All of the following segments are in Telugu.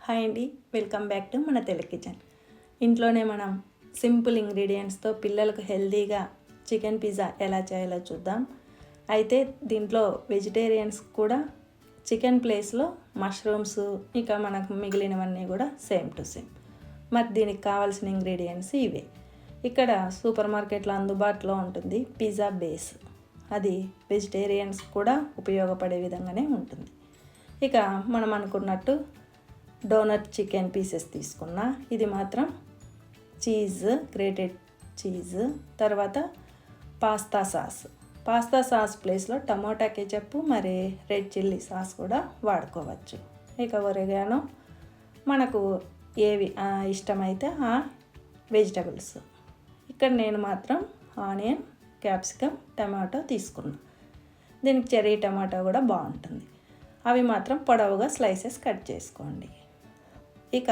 హాయ్ అండి, వెల్కమ్ బ్యాక్ టు మన తెలుగు కిచెన్. ఇంట్లోనే మనం సింపుల్ ఇంగ్రీడియంట్స్తో పిల్లలకు హెల్తీగా చికెన్ పిజ్జా ఎలా చేయాలో చూద్దాం. అయితే దీంట్లో వెజిటేరియన్స్ కూడా చికెన్ ప్లేస్లో మష్రూమ్స్ ఇక మనకు మిగిలినవన్నీ కూడా సేమ్ టు సేమ్. మరి దీనికి కావాల్సిన ఇంగ్రీడియంట్స్ ఇవే. ఇక్కడ సూపర్ మార్కెట్లో అందుబాటులో ఉంటుంది పిజ్జా బేస్. అది వెజిటేరియన్స్ కూడా ఉపయోగపడే విధంగానే ఉంటుంది. ఇక మనం అనుకున్నట్టు డోనట్ చికెన్ పీసెస్ తీసుకున్నా, ఇది మాత్రం చీజ్, గ్రేటెడ్ చీజ్, తర్వాత పాస్తా సాస్ ప్లేస్లో టమోటా కెచప్ మరి రెడ్ చిల్లీ సాస్ కూడా వాడుకోవచ్చు. ఇక ఒరిగానో మనకు ఏవి ఇష్టమైతే ఆ వెజిటబుల్స్. ఇక్కడ నేను మాత్రం ఆనియన్, క్యాప్సికమ్, టమాటో తీసుకున్నాను. దీనికి చెర్రీ టమాటో కూడా బాగుంటుంది. అవి మాత్రం పొడవుగా స్లైసెస్ కట్ చేసుకోండి. ఇక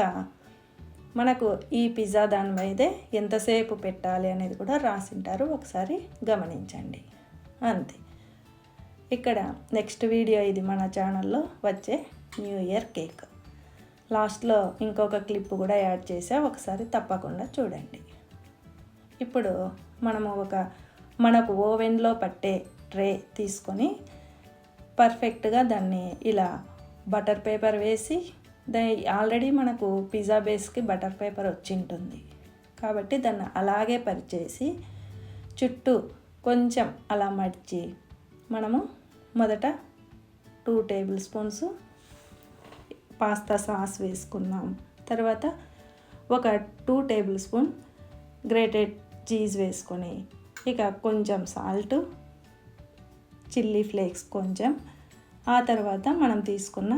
మనకు ఈ పిజ్జా దాని మీదే ఎంతసేపు పెట్టాలి అనేది కూడా రాసింటారు, ఒకసారి గమనించండి. అంతే. ఇక్కడ నెక్స్ట్ వీడియో ఇది మన ఛానల్లో వచ్చే న్యూ ఇయర్ కేక్. లాస్ట్లో ఇంకొక క్లిప్ కూడా యాడ్ చేసా, ఒకసారి తప్పకుండా చూడండి. ఇప్పుడు మనము మనకు ఓవెన్లో పట్టే ట్రే తీసుకొని పర్ఫెక్ట్గా దాన్ని ఇలా బటర్ పేపర్ వేసి, ఆల్రెడీ మనకు పిజ్జా బేస్కి బటర్ పేపర్ వచ్చి ఉంటుంది కాబట్టి దాన్ని అలాగే పరిచేసి చుట్టూ కొంచెం అలా మడిచి మనము మొదట 2 టేబుల్ స్పూన్స్ పాస్తా సాస్ వేసుకున్నాం. తర్వాత ఒక 2 టేబుల్ స్పూన్ గ్రేటెడ్ చీజ్ వేసుకొని, ఇక కొంచెం సాల్ట్, చిల్లీ ఫ్లేక్స్ కొంచెం, ఆ తర్వాత మనం తీసుకున్న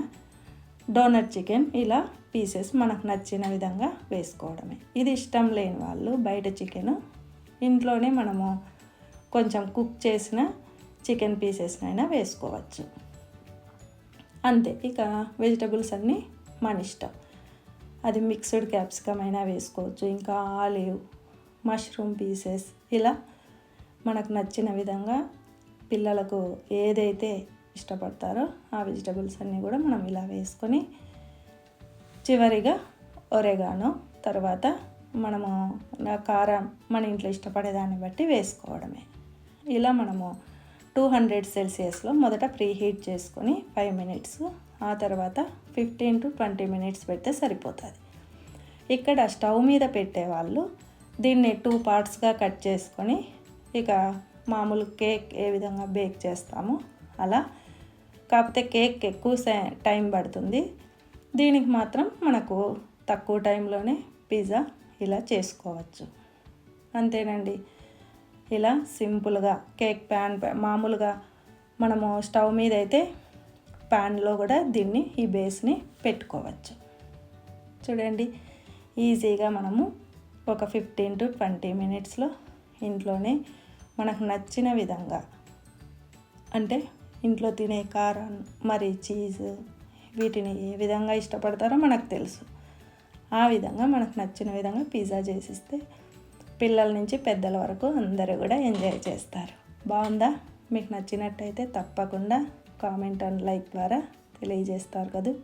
డోనట్ చికెన్ ఇలా పీసెస్ మనకు నచ్చిన విధంగా వేసుకోవడమే. ఇది ఇష్టం లేని వాళ్ళు బయట చికెన్ ఇంట్లోనే మనము కొంచెం కుక్ చేసిన చికెన్ పీసెస్నైనా వేసుకోవచ్చు. అంతే. ఇక వెజిటబుల్స్ అన్నీ మన ఇష్టం. అది మిక్స్డ్ క్యాప్సికమ్ అయినా వేసుకోవచ్చు, ఇంకా ఆలివ్, మష్రూమ్ పీసెస్, ఇలా మనకు నచ్చిన విధంగా పిల్లలకు ఏదైతే ఇష్టపడతారో ఆ వెజిటబుల్స్ అన్నీ కూడా మనం ఇలా వేసుకొని, చివరిగా ఒరేగానో, తర్వాత మనము కారం మన ఇంట్లో ఇష్టపడేదాన్ని బట్టి వేసుకోవడమే. ఇలా మనము 200 సెల్సియస్లో మొదట ప్రీ హీట్ చేసుకొని 5 మినిట్స్, ఆ తర్వాత 15 to 20 మినిట్స్ పెడితే సరిపోతుంది. ఇక్కడ స్టవ్ మీద పెట్టేవాళ్ళు దీన్ని 2 పార్ట్స్గా కట్ చేసుకొని, ఇక మామూలు కేక్ ఏ విధంగా బేక్ చేస్తామో అలా, కాకపోతే కేక్ ఎక్కువ టైం పడుతుంది. దీనికి మాత్రం మనకు తక్కువ టైంలోనే పిజ్జా ఇలా చేసుకోవచ్చు. అంతేనండి. ఇలా సింపుల్గా కేక్ ప్యాన్ మామూలుగా మనము స్టవ్ మీద అయితే ప్యాన్లో కూడా దీన్ని ఈ బేస్ని పెట్టుకోవచ్చు. చూడండి, ఈజీగా మనము ఒక 15 to 20 మినిట్స్లో ఇంట్లోనే మనకు నచ్చిన విధంగా, అంటే ఇంట్లో తినే కారం మరి చీజ్ వీటిని ఏ విధంగా ఇష్టపడతారో మనకు తెలుసు. ఆ విధంగా మనకు నచ్చిన విధంగా పిజ్జా చేసిస్తే పిల్లల నుంచి పెద్దల వరకు అందరూ కూడా ఎంజాయ్ చేస్తారు. బాగుందా? మీకు నచ్చినట్టయితే తప్పకుండా కామెంట్ అండ్ లైక్ ద్వారా తెలియజేస్తారు కదా.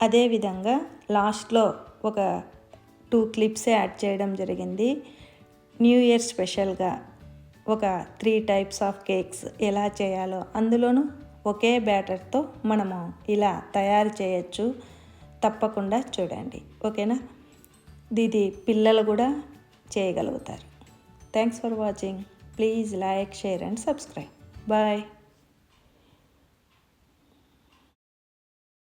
అదేవిధంగా లాస్ట్లో ఒక 2 క్లిప్స్ యాడ్ చేయడం జరిగింది. న్యూ ఇయర్ స్పెషల్గా ఒక 3 టైప్స్ ఆఫ్ కేక్స్ ఎలా చేయాలో, అందులోనూ ఒకే బ్యాటర్తో మనము ఇలా తయారు చేయొచ్చు. తప్పకుండా చూడండి, ఓకేనా? ఇది పిల్లలు కూడా చేయగలుగుతారు. Thanks for watching. Please like, share and subscribe. Bye.